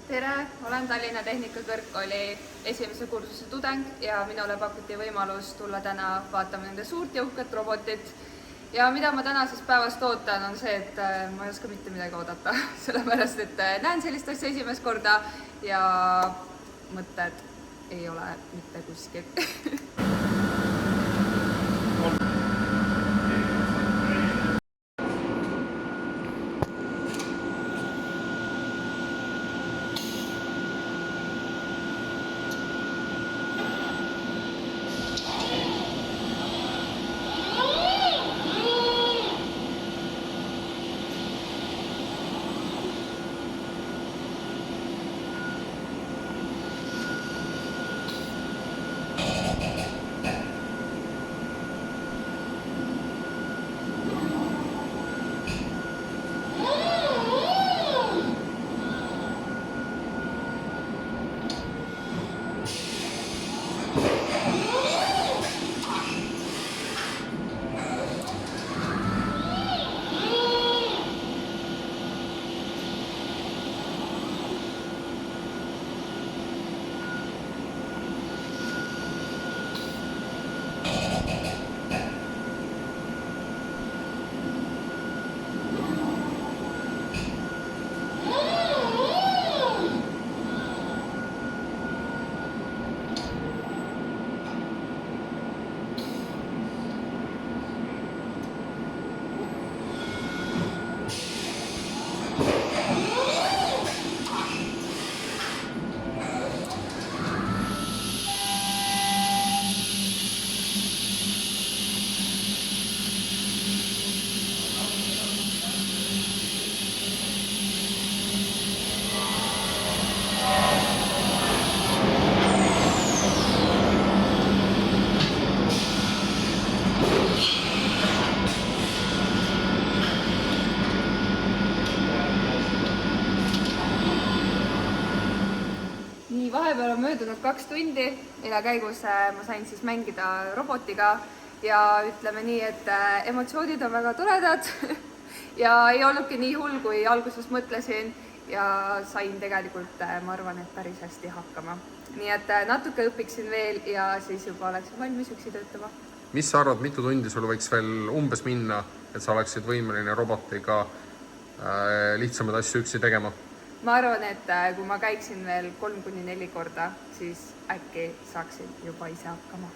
Tere, olen Tallinna Tehnikakõrgkooli esimese kursuse tudeng ja minule pakuti võimalus tulla täna vaatama nende suurt ja uhket robotit. Ja mida ma tänasest päevast ootan, on see, et ma ei oska mitte midagi oodata, sellepärast et näen sellist asja esimest korda ja mõtted ei ole mitte kuskil. Nii, vahepeal on möödunud 2 tundi, mille käigus ma sain siis mängida robotiga ja ütleme nii, et emotsioonid on väga toredad ja ei olnudki nii hull, kui alguses mõtlesin ja sain tegelikult, ma arvan, et päris hästi hakkama. Nii et natuke õpiksin veel ja siis juba oleksin valmis üksi töötama. Mis sa arvad, mitu tundi sul võiks veel umbes minna, et sa oleksid võimeline robotiga lihtsamaid asju üksi tegema? Ma arvan, et kui ma käiksin veel 3–4 korda, siis äkki saaksin juba ise hakkama.